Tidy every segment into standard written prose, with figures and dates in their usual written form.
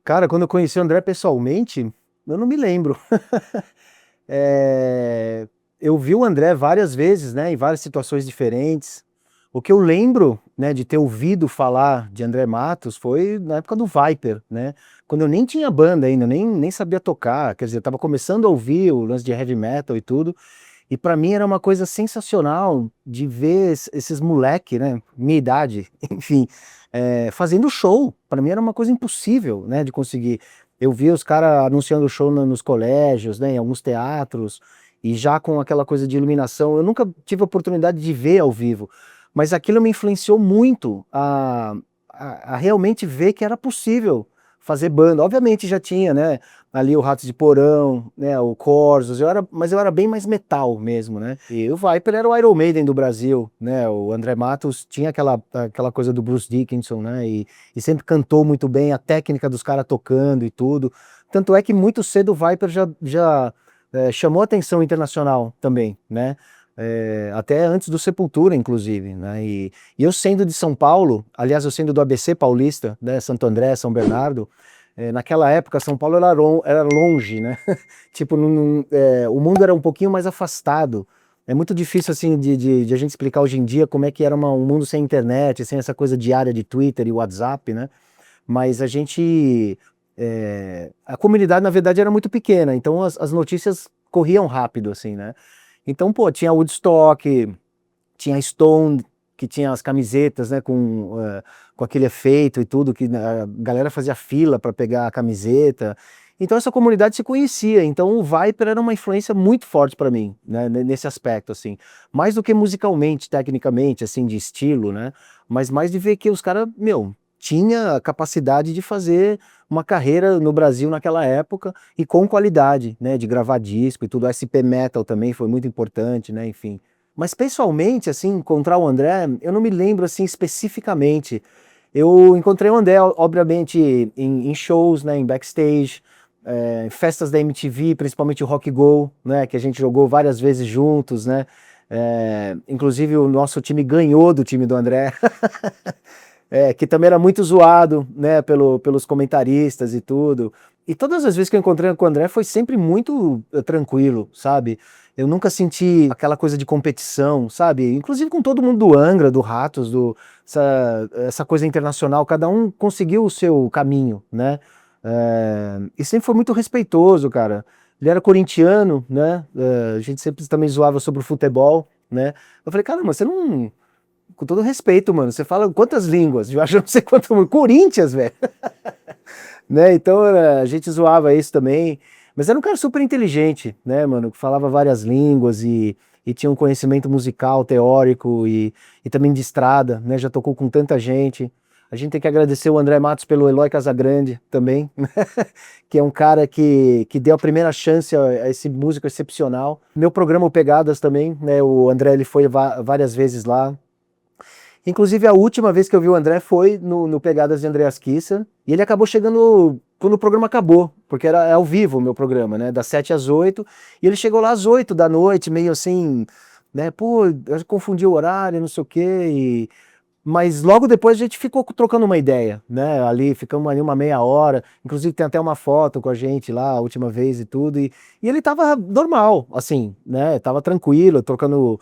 Cara, quando eu conheci o André pessoalmente, eu não me lembro. É, eu vi o André várias vezes, né, em várias situações diferentes. O que eu lembro, né, de ter ouvido falar de André Matos foi na época do Viper, né, quando eu nem tinha banda ainda, nem sabia tocar, quer dizer, eu tava começando a ouvir o lance de heavy metal e tudo, e pra mim era uma coisa sensacional de ver esses moleque, né, minha idade, enfim, fazendo show. Pra mim era uma coisa impossível, né, de conseguir. Eu via os caras anunciando show nos colégios, né, em alguns teatros, e já com aquela coisa de iluminação. Eu nunca tive a oportunidade de ver ao vivo, mas aquilo me influenciou muito a realmente ver que era possível fazer banda. Obviamente já tinha, né, ali o Ratos de Porão, né, o Corsos, mas eu era bem mais metal mesmo, né? E o Viper era o Iron Maiden do Brasil, né? O André Matos tinha aquela coisa do Bruce Dickinson, né? E sempre cantou muito bem, a técnica dos caras tocando e tudo. Tanto é que muito cedo o Viper já chamou atenção internacional também, né? Até antes do Sepultura, inclusive, né? E eu sendo de São Paulo, aliás, eu sendo do ABC paulista, né? Santo André, São Bernardo, naquela época São Paulo era longe, né? Tipo, o mundo era um pouquinho mais afastado. É muito difícil, assim, de a gente explicar hoje em dia como é que era um mundo sem internet, sem essa coisa diária de Twitter e WhatsApp, né? Mas a comunidade, na verdade, era muito pequena, então as notícias corriam rápido, assim, né? Então, pô, tinha Woodstock, tinha Stone, que tinha as camisetas, né, com aquele efeito e tudo, que a galera fazia fila para pegar a camiseta. Então essa comunidade se conhecia, então o Viper era uma influência muito forte para mim, né, nesse aspecto, assim. Mais do que musicalmente, tecnicamente, assim, de estilo, né, mas mais de ver que os caras, meu, tinha a capacidade de fazer uma carreira no Brasil naquela época e com qualidade, né, de gravar disco e tudo. O SP Metal também foi muito importante, né, enfim. Mas pessoalmente, assim, encontrar o André, eu não me lembro, assim, especificamente. Eu encontrei o André, obviamente, em shows, né, em backstage, em festas da MTV, principalmente o Rock Go, né, que a gente jogou várias vezes juntos, né. Inclusive o nosso time ganhou do time do André. Que também era muito zoado, né, pelos comentaristas e tudo. E todas as vezes que eu encontrei com o André foi sempre muito tranquilo, sabe? Eu nunca senti aquela coisa de competição, sabe? Inclusive com todo mundo do Angra, do Ratos, essa coisa internacional, cada um conseguiu o seu caminho, né? E sempre foi muito respeitoso, cara. Ele era corintiano, né? A gente sempre também zoava sobre o futebol, né? Eu falei, caramba, você não... Com todo respeito, mano, você fala quantas línguas? Eu acho que não sei quanto. Corinthians, velho. Né? Então a gente zoava isso também. Mas era um cara super inteligente, né, mano? Que falava várias línguas e tinha um conhecimento musical, teórico e também de estrada, né? Já tocou com tanta gente. A gente tem que agradecer o André Matos pelo Eloy Casagrande também, que é um cara que deu a primeira chance a esse músico excepcional. Meu programa o Pegadas também, né? O André ele foi várias vezes lá. Inclusive, a última vez que eu vi o André foi no Pegadas de Andreas Kisser, e ele acabou chegando quando o programa acabou, porque era ao vivo o meu programa, né, das 7 às 8, e ele chegou lá às 8 da noite, meio assim, né, pô, eu confundi o horário, não sei o quê, mas logo depois a gente ficou trocando uma ideia, né, ali, ficamos ali uma meia hora, inclusive tem até uma foto com a gente lá, a última vez e tudo, e ele tava normal, assim, né, tava tranquilo, trocando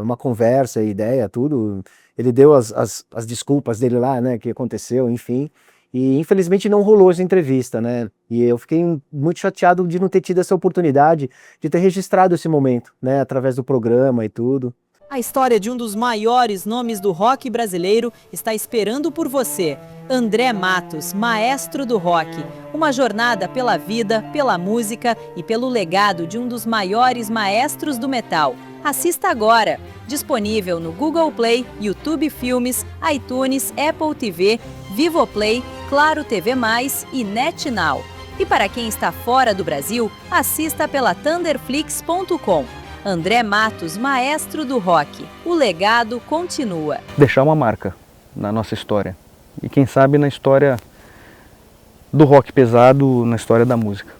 uma conversa, ideia, tudo. Ele deu as desculpas dele lá, né, que aconteceu, enfim. E infelizmente não rolou essa entrevista, né? E eu fiquei muito chateado de não ter tido essa oportunidade de ter registrado esse momento, né, através do programa e tudo. A história de um dos maiores nomes do rock brasileiro está esperando por você. André Matos, maestro do rock. Uma jornada pela vida, pela música e pelo legado de um dos maiores maestros do metal. Assista agora. Disponível no Google Play, YouTube Filmes, iTunes, Apple TV, Vivoplay, Claro TV+, e NetNow. E para quem está fora do Brasil, assista pela Thunderflix.com. André Matos, maestro do rock. O legado continua. Deixar uma marca na nossa história. E quem sabe na história do rock pesado, na história da música.